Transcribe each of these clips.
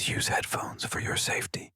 Please use headphones for your safety.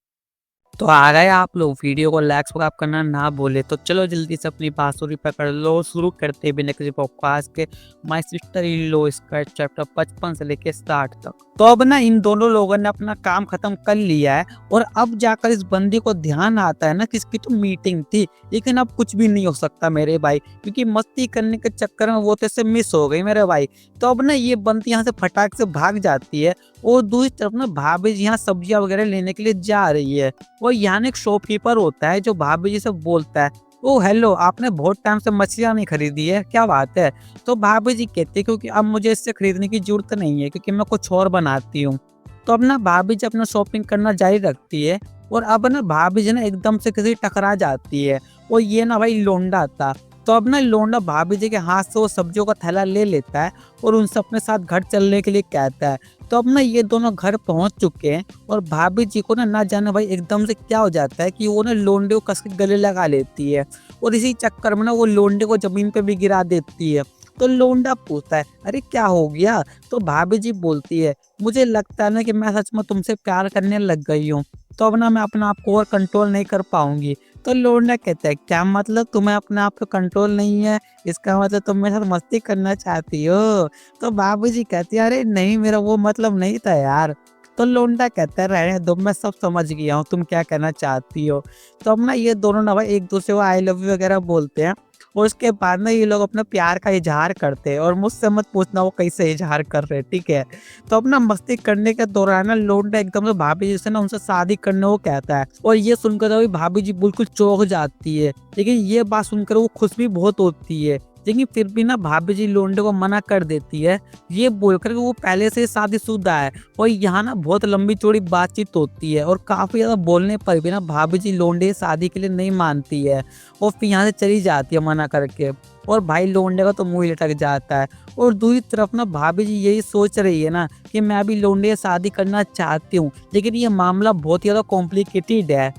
तो आ गए आप लोग। वीडियो को लाइक सब्सक्राइब करना ना भूले तो चलो जल्दी से अपनी बांसुरी पकड़ लो। शुरू करते हैं बिना किसी पॉडकास्ट के माय सिस्टर इन लॉ इसका चैप्टर 55 से लेके 60 तक। तो अब ना इन दोनों लोगों ने अपना काम खत्म कर लिया है और अब जाकर इस बंदी को ध्यान आता है ना कि इसकी तो मीटिंग थी, लेकिन अब कुछ भी नहीं हो सकता मेरे भाई, क्योंकि मस्ती करने के चक्कर में वो तो इससे मिस हो गई मेरे भाई। तो अब ना ये बंदी यहाँ से फटाक से भाग जाती है और दूसरी तरफ ना भाभी जी यहाँ सब्जियां वगैरह लेने के लिए जा रही है। और यहाँ एक शॉपकीपर होता है जो भाभी जी से बोलता है, ओ हेलो, आपने बहुत टाइम से मछलियाँ नहीं खरीदी है, क्या बात है? तो भाभी जी कहती है क्योंकि अब मुझे इससे खरीदने की जरूरत नहीं है क्योंकि मैं कुछ और बनाती हूँ। तो अब ना भाभी जी अपना शॉपिंग करना जारी रखती है और अब ना भाभी जी ना एकदम से किसी टकरा जाती है और ये ना भाई लोंडा था। तो अब ना लोंडा भाभी जी के हाथ से वो सब्जियों का थैला ले लेता है और उनसे अपने साथ घर चलने के लिए कहता है। तो अब ना ये दोनों घर पहुंच चुके हैं और भाभी जी को ना जाने भाई एकदम से क्या हो जाता है कि वो ना लोंडे को कस के गले लगा लेती है और इसी चक्कर में ना वो लोंडे को जमीन पे भी गिरा देती है। तो लोंडा पूछता है, अरे क्या हो गया? तो भाभी जी बोलती है, मुझे लगता है ना कि मैं सच में तुमसे प्यार करने लग गई हूँ, तो अब ना मैं अपना आप को और कंट्रोल नहीं कर पाऊंगी। तो लोंडा कहता है, क्या मतलब तुम्हें अपने आप पे कंट्रोल नहीं है? इसका मतलब तुम मेरे साथ मस्ती करना चाहती हो? तो भाभी जी कहती है, अरे नहीं, मेरा वो मतलब नहीं था यार। तो लोंडा कहता है, रहने दो, मैं सब समझ गया हूँ तुम क्या कहना चाहती हो। तो अब ना ये दोनों ना भाई एक दूसरे को आई लव यू वगैरह बोलते हैं और उसके बाद ना ये लोग अपना प्यार का इजहार करते हैं और मुझसे मत पूछना वो कैसे इजहार कर रहे हैं, ठीक है। तो अपना मस्ती करने के दौरान ना लोंडा एकदम से भाभी जी से ना उनसे शादी करने को कहता है और ये सुनकर तो भाभी जी बिल्कुल चौंक जाती है, लेकिन ये बात सुनकर वो खुश भी बहुत होती है। लेकिन फिर भी ना भाभी जी लोंडे को मना कर देती है, ये बोलकर कि वो पहले से शादीशुदा है। और यहाँ ना बहुत लंबी चौड़ी बातचीत होती है और काफी ज्यादा बोलने पर भी ना भाभी जी लोंडे शादी के लिए नहीं मानती है और फिर यहाँ से चली जाती है मना करके। और भाई लोंडे का तो मुंह ही लटक जाता है। और दूसरी तरफ ना भाभी जी यही सोच रही है ना कि मैं भी लोंडे से शादी करना चाहती हूँ, लेकिन ये मामला बहुत ही ज्यादा कॉम्प्लिकेटेड है।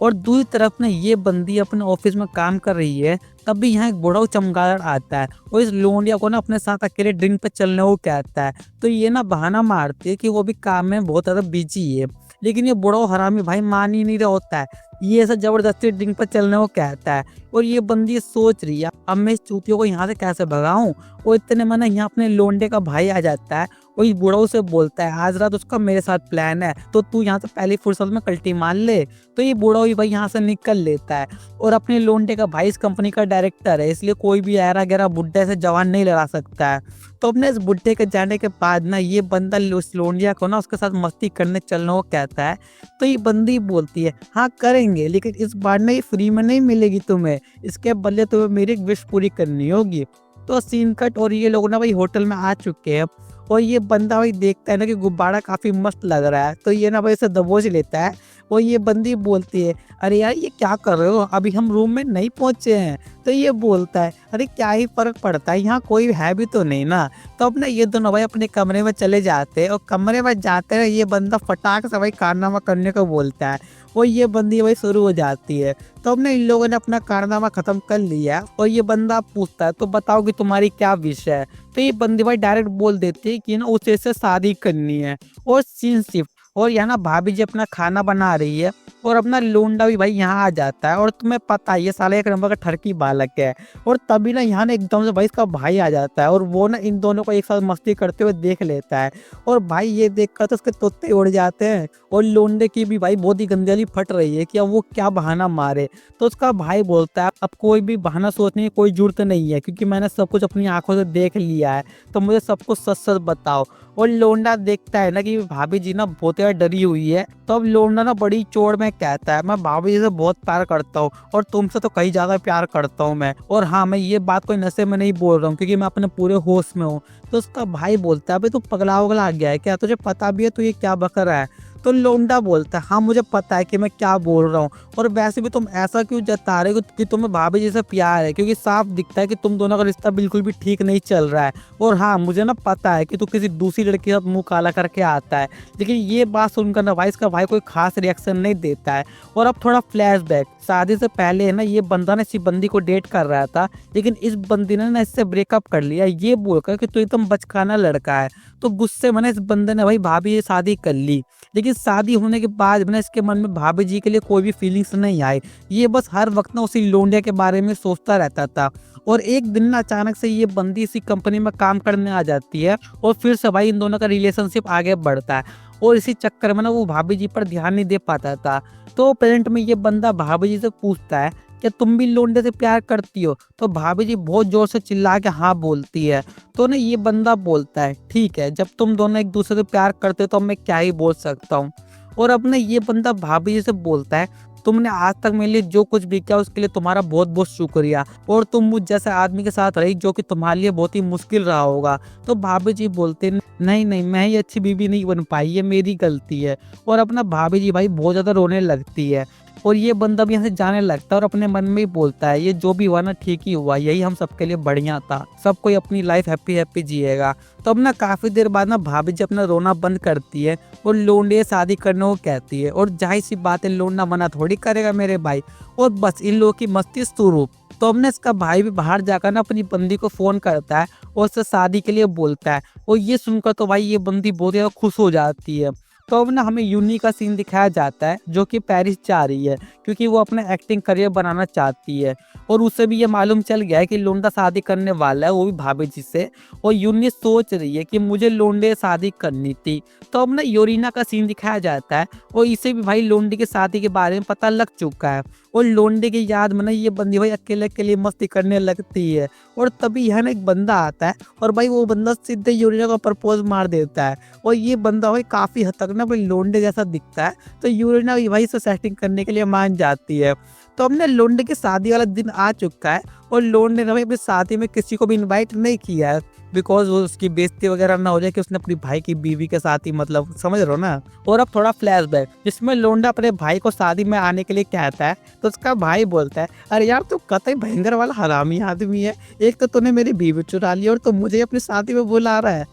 और दूसरी तरफ ना ये बंदी अपने ऑफिस में काम कर रही है, तभी यहाँ एक बड़ा चमगादड़ आता है और इस लोंडिया को ना अपने साथ अकेले ड्रिंक पे चलने को कहता है। तो ये ना बहाना मारती है कि वो भी काम में बहुत ज्यादा बिजी है, लेकिन ये बुढ़ा हरामी भाई मान ही नहीं रहा होता है। ये ऐसा जबरदस्ती ड्रिंक पर चलने को कहता है और ये बंदी सोच रही है अब मैं इस चूतियों को यहाँ से कैसे भगाऊं। और इतने में ना यहाँ अपने लोंडे का भाई आ जाता है और इस बुढ़ाऊ से बोलता है, आज रात उसका मेरे साथ प्लान है, तो तू यहाँ से पहली फुर्सत में कल्टी मार ले। तो ये बुढ़ाऊ ही भाई यहाँ से निकल लेता है और अपने लोंडे का भाई इस कंपनी का डायरेक्टर है, इसलिए कोई भी ऐरा गैरा बुड्ढे से जवान नहीं लड़ा सकता है। तो अपने इस बुड्ढे के जाने के बाद ना ये बंदा लोंडिया को ना उसके साथ मस्ती करने चलने को कहता है। तो ये बंदी बोलती है, हाँ करेंगे, लेकिन इस बार ना ये फ्री में नहीं मिलेगी तुम्हें, इसके बदले तुम्हें मेरी एक विश पूरी करनी होगी। तो सीन कट और ये लोग ना भाई होटल में आ चुके हैं और ये बंदा भाई देखता है ना कि गुब्बारा काफी मस्त लग रहा है, तो ये ना भाई इसे दबोच लेता है। और ये बंदी बोलती है, अरे यार ये क्या कर रहे हो, अभी हम रूम में नहीं पहुंचे हैं। तो ये बोलता है, अरे क्या ही फर्क पड़ता है, यहाँ कोई है भी तो नहीं ना। तो अब ना ये दोनों भाई अपने कमरे में चले जाते हैं और कमरे में जाते हैं ये बंदा फटाक से भाई कारनामा करने को बोलता है और ये बंदी भाई शुरू हो जाती है। तो अब ना इन लोगों ने अपना कारनामा खत्म कर लिया और ये बंदा पूछता है, तो बताओ कि तुम्हारी क्या विश है? तो ये बंदी भाई डायरेक्ट बोल देती है कि ना उसे से शादी करनी है। और सीन शिफ्ट और यहाँ ना भाभी जी अपना खाना बना रही है और अपना लोंडा भी भाई यहाँ आ जाता है और तुम्हें पता है ये साला एक नंबर का ठरकी बालक है। और तभी ना यहाँ ना एकदम से भाई इसका भाई आ जाता है और वो ना इन दोनों को एक साथ मस्ती करते हुए देख लेता है और भाई ये देखकर तो उसके तोते उड़ जाते हैं और लोंडे की भी भाई बहुत ही गंदगी फट रही है कि अब वो क्या बहाना मारे। तो उसका भाई बोलता है, अब कोई भी बहाना सोचने की कोई जरूरत नहीं है क्योंकि मैंने सब कुछ अपनी आंखों से देख लिया है, तो मुझे सब कुछ सच सच बताओ। और लोंडा देखता है ना कि भाभी जी ना बहुत ज्यादा डरी हुई है, तो अब लोंडा ना बड़ी चोट में कहता है, मैं भाभी जी से बहुत प्यार करता हूँ और तुमसे तो कहीं ज्यादा प्यार करता हूँ मैं, और हाँ मैं ये बात कोई नशे में नहीं बोल रहा हूँ क्योंकि मैं अपने पूरे होश में हूँ। तो उसका भाई बोलता है, अबे तू पगला वगला गया है क्या, तुझे पता भी है तू ये क्या बक रहा है? तो लोंडा बोलता है, हाँ मुझे पता है कि मैं क्या बोल रहा हूँ, और वैसे भी तुम ऐसा क्यों जता रहे हो कि तुम्हें भाभी जी से प्यार है, क्योंकि साफ दिखता है कि तुम दोनों का रिश्ता बिल्कुल भी ठीक नहीं चल रहा है। और हाँ मुझे ना पता है कि तू किसी दूसरी लड़की के साथ मुंह काला करके आता है। लेकिन ये बात सुनकर ना भाई इसका भाई कोई खास रिएक्शन नहीं देता है। और अब थोड़ा फ्लैशबैक, शादी से पहले है ना ये बंदा ना इसी बंदी को डेट कर रहा था, लेकिन इस बंदी ने ना इससे ब्रेकअप कर लिया ये बोलकर कि तू एकदम बचकाना लड़का है। तो गुस्से में ना इस बंदे ने भाई भाभी ये शादी कर ली, लेकिन लेकिन शादी होने के बाद भी ना इसके मन में भाभी जी के लिए कोई भी फीलिंग्स नहीं आई। ये बस हर वक्त ना उसी लौंडिया के बारे में सोचता रहता था। और एक दिन ना अचानक से ये बंदी इसी कंपनी में काम करने आ जाती है और फिर से भाई इन दोनों का रिलेशनशिप आगे बढ़ता है। और इसी चक्कर में ना वो भाभी जी पर ध्यान नहीं दे पाता था। तो प्रेजेंट में ये बंदा भाभी जी से पूछता है क्या तुम भी लौंडे से प्यार करती हो? तो भाभी जी बहुत जोर से चिल्ला के हाँ बोलती है। तो ना ये बंदा बोलता है ठीक है, जब तुम दोनों एक दूसरे से प्यार करते हो तो मैं क्या ही बोल सकता हूँ। और अब ना ये बंदा भाभी जी से बोलता है तुमने आज तक मेरे लिए जो कुछ भी किया उसके लिए तुम्हारा बहुत बहुत शुक्रिया, और तुम मुझ जैसे आदमी के साथ रही जो कि तुम्हारे लिए बहुत ही मुश्किल रहा होगा। तो भाभी जी बोलते नहीं नहीं, मैं ही अच्छी बीवी नहीं बन पाई, ये मेरी गलती है। और अपना भाभी जी भाई बहुत ज्यादा रोने लगती है। और ये बंदा भी यहाँ से जाने लगता है और अपने मन में ही बोलता है ये जो भी हुआ ना ठीक ही हुआ, यही हम सबके लिए बढ़िया था, सब कोई अपनी लाइफ हैप्पी हैप्पी जिएगा। तो अब ना काफी देर बाद ना भाभी जी अपना रोना बंद करती है और लौंडे शादी करने को कहती है। और जाहिर सी बात है लौंडा मना थोड़ी करेगा मेरे भाई। और बस इन लोगों की मस्ती शुरू। तो अब ना इसका भाई भी बाहर जाकर ना अपनी बंदी को फोन करता है और उससे शादी के लिए बोलता है। और ये सुनकर तो भाई ये बंदी बहुत ज्यादा खुश हो जाती है। तो अब ना हमें यूनी का सीन दिखाया जाता है जो कि पेरिस जा रही है क्योंकि वो अपना एक्टिंग करियर बनाना चाहती है। और उसे भी ये मालूम चल गया है कि लोंडा शादी करने वाला है, वो भी भाभी जी से। और यूनी सोच रही है कि मुझे लोंडे शादी करनी थी। तो अब ना यूरिना का सीन दिखाया जाता है और इसे भी भाई लोंडे की शादी के बारे में पता लग चुका है। और लोंडे की याद में ना ये बंदी भाई अकेले अकेले मस्ती करने लगती है। और तभी यहाँ ना एक बंदा आता है और भाई वो बंदा सीधे यूरिना को प्रपोज मार देता है। और ये बंदा भाई काफी हद तक ना भाई लोंडे जैसा दिखता है। तो यूरिना भाई से सेटिंग करने के लिए मान जाती है। तो अब ना लोंडे की शादी वाला दिन आ चुका है और लोंडे ने भाई अपनी शादी में किसी को भी इनवाइट नहीं किया है बिकॉज वो उसकी बेइज्जती वगैरह ना हो जाए कि उसने अपनी भाई की बीवी के साथ ही, मतलब समझ रहे हो ना। और अब थोड़ा फ्लैशबैक जिसमें लोंडा अपने भाई को शादी में आने के लिए कहता है तो उसका भाई बोलता है अरे यार तू कतई भयंकर वाला हरामी आदमी है, एक तो तूने मेरी बीवी चुरा ली और तू मुझे अपनी शादी में बुला रहा है।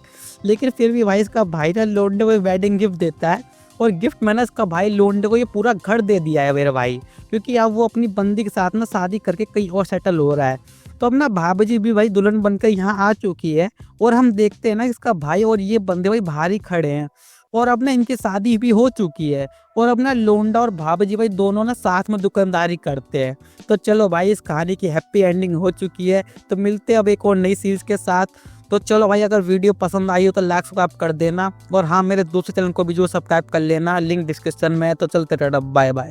लेकिन फिर भी भाई इसका भाई ना लोंडे को वेडिंग गिफ्ट देता है। और गिफ्ट में ना इसका भाई लोंडे को ये पूरा घर दे दिया है मेरे भाई, क्योंकि अब वो अपनी बंदी के साथ ना शादी करके कहीं और सेटल हो रहा है। तो अब ना भाभी जी भी भाई दुल्हन बनकर यहाँ आ चुकी है और हम देखते हैं ना इसका भाई और ये बंदे भाई बाहर ही खड़े हैं। और अब ना इनकी शादी भी हो चुकी है और अब ना लोंडा और भाभी जी भाई दोनों ना साथ में दुकानदारी करते हैं। तो चलो भाई इस कहानी की हैप्पी एंडिंग हो चुकी है। तो मिलते हैं अब एक और नई सीरीज के साथ। तो चलो भाई अगर वीडियो पसंद आई हो तो लाइक सब्सक्राइब कर देना और हाँ मेरे दूसरे चैनल को भी जो सब्सक्राइब कर लेना, लिंक डिस्क्रिप्शन में है। तो चलते टाटा, बाय बाय।